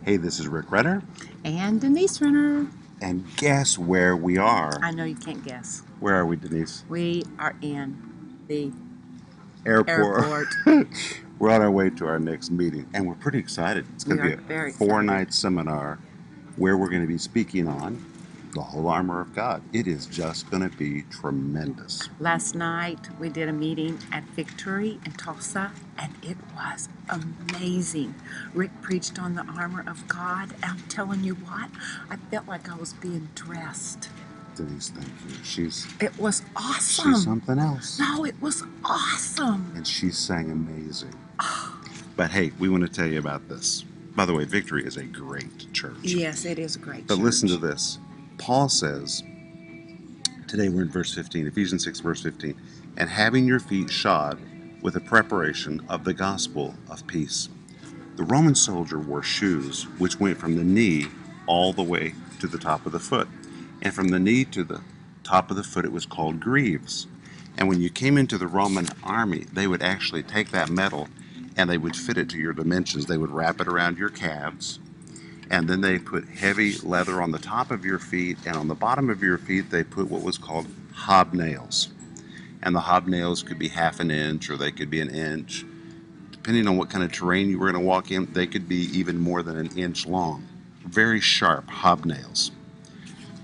Hey, this is Rick Renner, And Denise Renner. and guess where we are? I know you can't guess. Where are we, Denise? We are in the Airport. airport. We're on our way to our next meeting, and we're pretty excited. It's We going to are be a very four-night excited. seminar where we're going to be speaking on the whole armor of God. It is just going to be tremendous. Last night we did a meeting at Victory in Tulsa, and it was amazing. Rick preached on the armor of God. And I'm telling you what, I felt like I was being dressed. Denise, thank you. It was awesome. She's something else. No, it was awesome. And she sang amazing. But hey, we want to tell you about this. By the way, Victory is a great church. Yes, it is a great But church. listen to this. Paul says, today we're in verse 15, Ephesians 6, verse 15, and having your feet shod with the preparation of the gospel of peace. The Roman soldier wore shoes which went from the knee all the way to the top of the foot. And from the knee to the top of the foot, it was called greaves. And when you came into the Roman army, they would actually take that metal and they would fit it to your dimensions. They would wrap it around your calves, and then they put heavy leather on the top of your feet, and on the bottom of your feet they put what was called hobnails. And the hobnails could be half an inch or they could be an inch. Depending on what kind of terrain you were going to walk in, they could be even more than an inch long. Very sharp hobnails.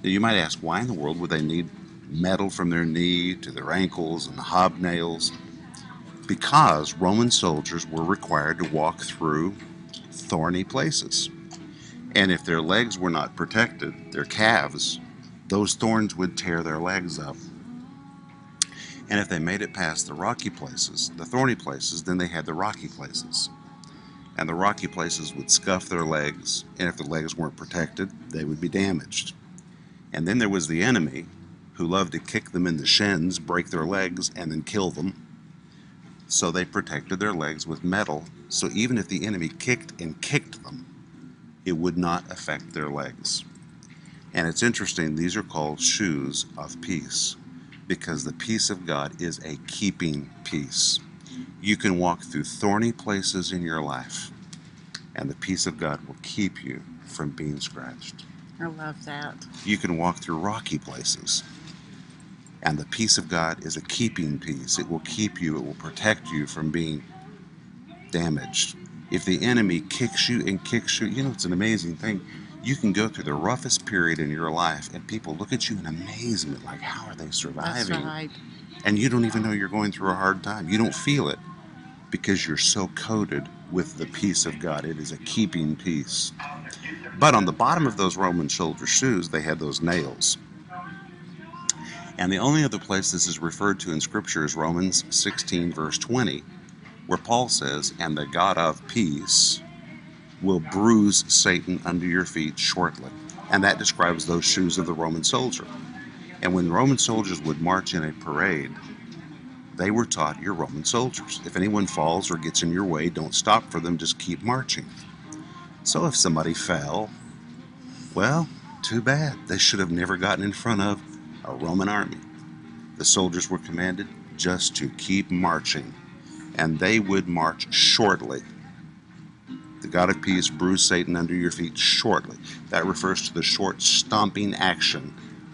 Now you might ask, why in the world would they need metal from their knee to their ankles and the hobnails? Because Roman soldiers were required to walk through thorny places. And if their legs were not protected, their calves, those thorns would tear their legs up. And if they made it past the rocky places, the thorny places, then they had the rocky places. And the rocky places would scuff their legs, and if the legs weren't protected, they would be damaged. And then there was the enemy, who loved to kick them in the shins, break their legs, and then kill them. So they protected their legs with metal, so even if the enemy kicked and kicked them, it would not affect their legs. And it's interesting, these are called shoes of peace, because the peace of God is a keeping peace. You can walk through thorny places in your life, and the peace of God will keep you from being scratched. I love that. You can walk through rocky places, and the peace of God is a keeping peace. It will keep you, it will protect you from being damaged. If the enemy kicks you and kicks you, it's an amazing thing. You can go through the roughest period in your life, and people look at you in amazement, like, how are they surviving? That's right. And you don't even know you're going through a hard time. You don't feel it because you're so coated with the peace of God. It is a keeping peace. But on the bottom of those Roman soldier shoes, they had those nails. And the only other place this is referred to in Scripture is Romans 16, verse 20, where Paul says, and the God of peace will bruise Satan under your feet shortly. And that describes those shoes of the Roman soldier. And when Roman soldiers would march in a parade, they were taught, you're Roman soldiers. If anyone falls or gets in your way, don't stop for them, just keep marching. So if somebody fell, well, too bad. They should have never gotten in front of a Roman army. The soldiers were commanded just to keep marching, and they would march shortly. The God of peace bruised Satan under your feet shortly. That refers to the short stomping action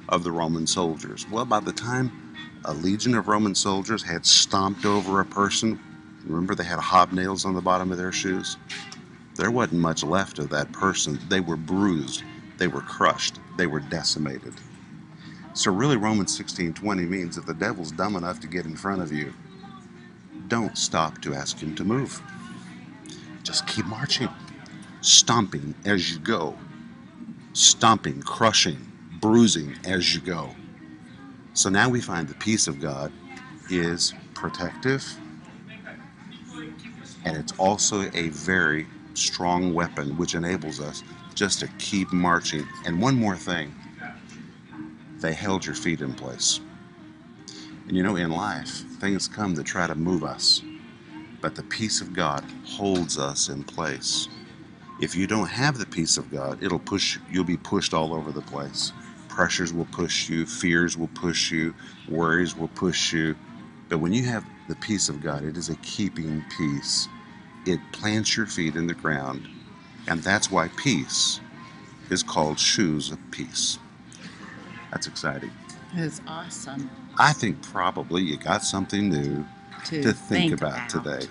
of the Roman soldiers. Well, by the time a legion of Roman soldiers had stomped over a person, remember they had hobnails on the bottom of their shoes? There wasn't much left of that person. They were bruised, they were crushed, they were decimated. So really Romans 16:20 means if the devil's dumb enough to get in front of you, don't stop to ask him to move. Just keep marching, stomping as you go, stomping, crushing, bruising as you go. So now we find the peace of God is protective, and it's also a very strong weapon which enables us just to keep marching. And one more thing, they held your feet in place. And in life, things come that try to move us, but the peace of God holds us in place. If you don't have the peace of God, you'll be pushed all over the place. Pressures will push you, fears will push you, worries will push you. But when you have the peace of God, it is a keeping peace. It plants your feet in the ground, And that's why peace is called shoes of peace. That's exciting. It's awesome I think probably you got something new to to think think about about. today.